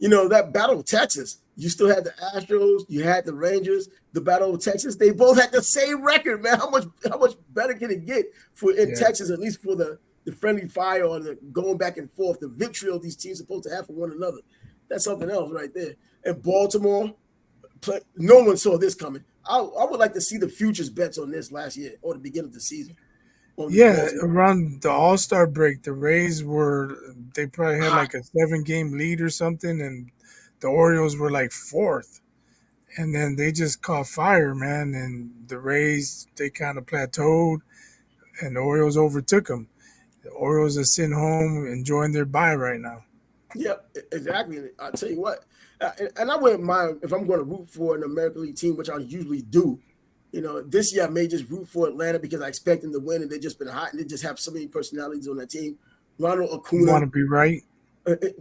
A: That Battle of Texas, you still had the Astros, you had the Rangers, the Battle of Texas. They both had the same record, man. How much better can it get in Texas, at least for the friendly fire or the going back and forth, the vitriol these teams are supposed to have for one another? That's something else right there. And Baltimore, no one saw this coming. I would like to see the futures bets on this last year or the beginning of the season on this
B: Yeah,
A: Baltimore.
B: around the All-Star break, the Rays they probably had
A: Hot.
B: like a 7-game lead or something, and the Orioles were like fourth. And then they just caught fire, man. And the Rays, they kind of plateaued, and the Orioles overtook them. The Orioles are sitting home enjoying their bye right now.
A: Yep, exactly. I'll tell you what, and I wouldn't mind if I'm going to root for an American League team, which I usually do. This year I may just root for Atlanta because I expect them to win, and they've just been hot, and they just have so many personalities on that team. Ronald
B: You want
A: Acuna,
B: to be right?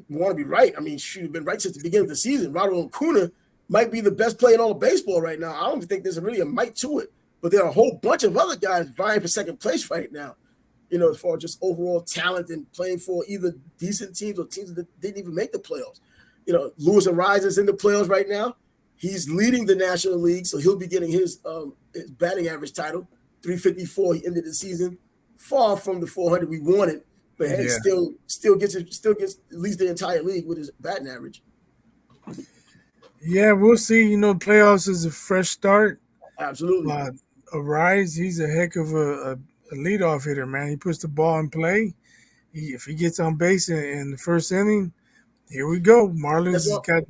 A: want to be right. I mean, should have been right since the beginning of the season. Ronald Acuna might be the best player in all of baseball right now. I don't even think there's really a might to it, but there are a whole bunch of other guys vying for second place right now. As far as just overall talent and playing for either decent teams or teams that didn't even make the playoffs. Luis Ariz is in the playoffs right now. He's leading the National League, so he'll be getting his batting average title, 354. He ended the season far from the 400 we wanted, but hey,
B: Yeah.
A: still gets at least the entire league with his batting average.
B: Yeah, we'll see. Playoffs is a fresh start.
A: Absolutely.
B: Arise, he's a heck of a leadoff hitter, man. He puts the ball in play. If he gets on base in the first inning, here we go. Marlins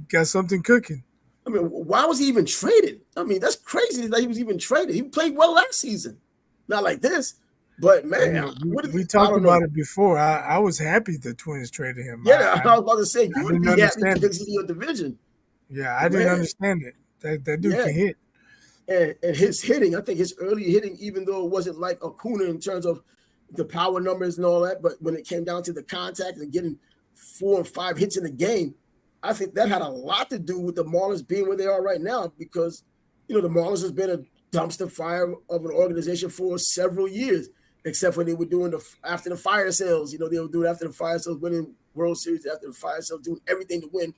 B: got something cooking.
A: I mean, why was he even traded? I mean, that's crazy that he was even traded. He played well last season. Not like this, but man,
B: we talked about it before. I was happy the Twins traded him.
A: Yeah, I was about to say, you would be happy because he's in your division.
B: Yeah, I didn't understand it. That dude can hit.
A: And his hitting, I think his early hitting, even though it wasn't like Acuna in terms of the power numbers and all that, but when it came down to the contact and getting 4 and 5 hits in the game, I think that had a lot to do with the Marlins being where they are right now because, the Marlins has been a dumpster fire of an organization for several years, except when they were doing after the fire sales. They were doing after the fire sales, winning World Series after the fire sales, doing everything to win,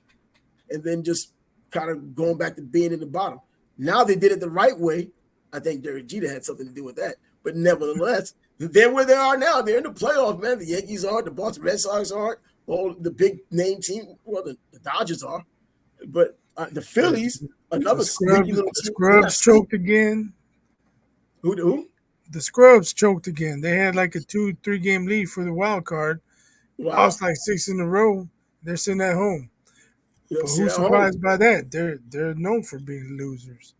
A: and then just kind of going back to being in the bottom. Now they did it the right way. I think Derek Jeter had something to do with that. But nevertheless, they're where they are now. They're in the playoffs, man. The Yankees are, the Boston Red Sox are, all the big name team. Well, the Dodgers are. But the Phillies, another sneaky little team.
B: The Scrubs choked again.
A: Who?
B: The Scrubs choked again. They had like a 2-3 game lead for the wild card.
A: Wow.
B: Lost like 6 in a row. They're sitting at home. But who's surprised by that? They're known for being losers.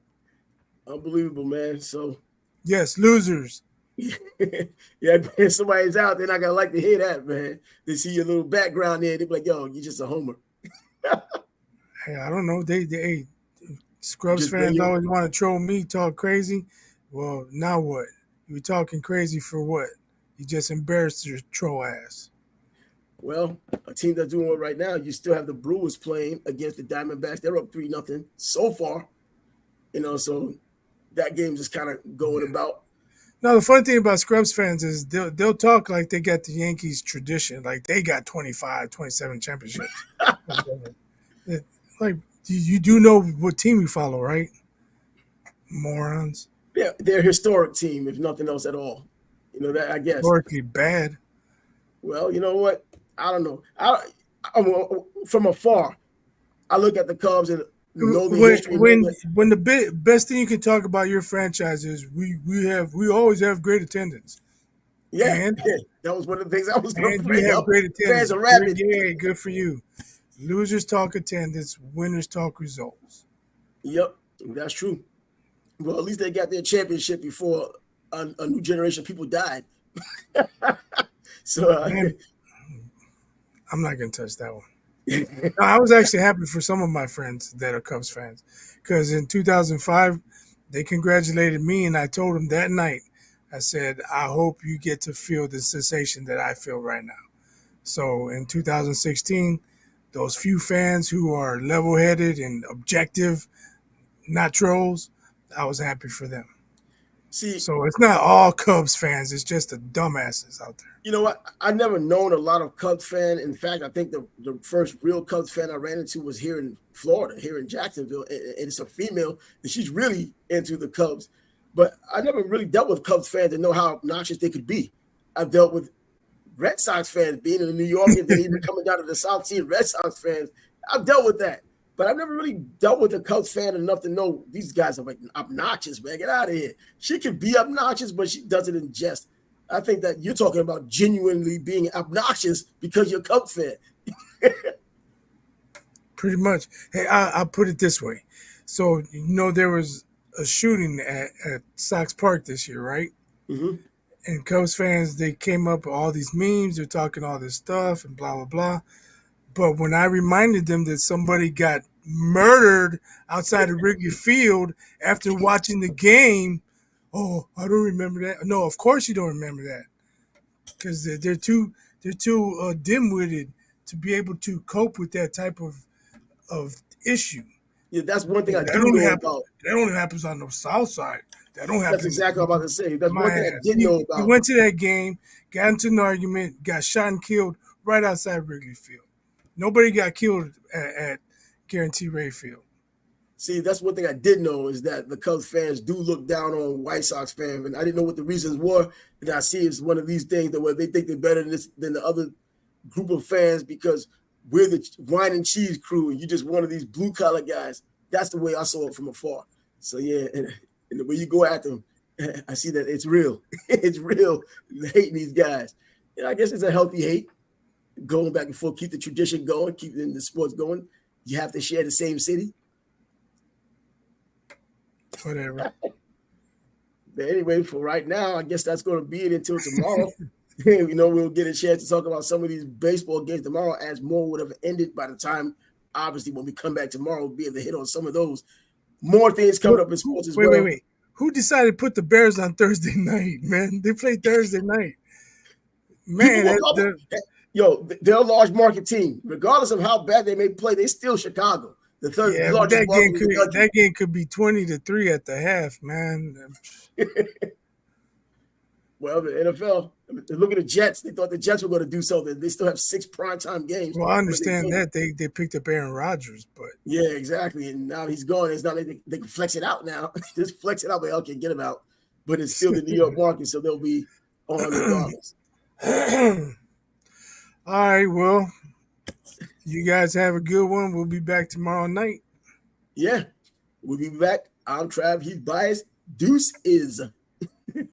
A: Unbelievable, man. So
B: yes, losers.
A: Yeah, man, somebody's out. They're not gonna like to hear that, man. They see your little background there. They be like, "Yo, you're just a homer."
B: Hey, I don't know. They Scrubs just fans always want to troll me, talk crazy. Well, now what? You talking crazy for what? You just embarrassed your troll ass.
A: Well, a team that's doing well right now, you still have the Brewers playing against the Diamondbacks. They're up 3-0 so far. So that game's just kind of going about.
B: Now, the funny thing about Scrubs fans is they'll talk like they got the Yankees tradition, like they got 25, 27 championships. Like, you do know what team you follow, right? Morons.
A: Yeah, they're a historic team, if nothing else at all. That I guess.
B: Historically bad.
A: Well, you know what? I don't know. From afar, I look at the Cubs and know the history.
B: When the best thing you can talk about your franchise is we always have great attendance.
A: Yeah, and that was one of the things I was going to
B: bring up. Great attendance.
A: Fans are rabid.
B: Yeah, good for you. Losers talk attendance, winners talk results.
A: Yep, that's true. Well, at least they got their championship before a new generation of people died. So
B: I'm not going to touch that one. No, I was actually happy for some of my friends that are Cubs fans because in 2005, they congratulated me, and I told them that night, I said, I hope you get to feel the sensation that I feel right now. So in 2016, those few fans who are level-headed and objective, not trolls, I was happy for them.
A: See,
B: so it's not all Cubs fans. It's just the dumbasses out there.
A: You know what? I never known a lot of Cubs fan. In fact, I think the first real Cubs fan I ran into was here in Florida, here in Jacksonville. And it's a female, and she's really into the Cubs. But I never really dealt with Cubs fans to know how obnoxious they could be. I've dealt with Red Sox fans being in New York and then even coming down to the South, seeing Red Sox fans. I've dealt with that. But I've never really dealt with a Cubs fan enough to know these guys are like obnoxious, man. Get out of here. She can be obnoxious, but she does it in jest. I think that you're talking about genuinely being obnoxious because you're a Cubs fan.
B: Pretty much. Hey, I'll put it this way. So, there was a shooting at Sox Park this year, right?
A: Mm-hmm.
B: And Cubs fans, they came up with all these memes. They're talking all this stuff and blah, blah, blah. But when I reminded them that somebody got murdered outside of Wrigley Field after watching the game, oh, I don't remember that. No, of course you don't remember that, because they're too dim-witted to be able to cope with that type of issue.
A: Yeah, that's one thing I
B: That
A: do
B: only
A: know
B: happens.
A: about.
B: That only happens on the south side. That don't
A: That's
B: happen
A: exactly what I'm about to say. That's
B: in my
A: one thing I
B: ass.
A: did know
B: He
A: about.
B: went to that game, got into an argument, got shot and killed right outside Wrigley Field. Nobody got killed at Guarantee Ray Field.
A: See, that's one thing I did know is that the Cubs fans do look down on White Sox fans, and I didn't know what the reasons were. And I see it's one of these things that where they think they're better than the other group of fans because we're the wine and cheese crew, and you're just one of these blue collar guys. That's the way I saw it from afar. So yeah, and the way you go at them, I see that it's real. It's real. Hating these guys. I guess it's a healthy hate. Going back and forth, keep the tradition going, keep the sports going. You have to share the same city.
B: Whatever.
A: But anyway, for right now, I guess that's going to be it until tomorrow. We'll get a chance to talk about some of these baseball games tomorrow, as more would have ended by the time, obviously, when we come back tomorrow, we'll be able to hit on some of those. More things coming up in sports as well.
B: Wait. Who decided to put the Bears on Thursday night, man? They play Thursday night. Man,
A: they're a large market team. Regardless of how bad they may play, they're still Chicago. The third largest market in the country.
B: That game could be 20-3 at the half, man.
A: Well, the NFL, look at the Jets. They thought the Jets were going to do something. They still have 6 primetime games.
B: Well, I understand that. They picked up Aaron Rodgers, but
A: yeah, exactly. And now he's gone. It's not like they can flex it out now. Just flex it out. But okay, get him out. But it's still the New York market, so they'll be on regardless.
B: All right, well, you guys have a good one. We'll be back tomorrow night.
A: Yeah, we'll be back. I'm Trav. He's biased. Deuce is.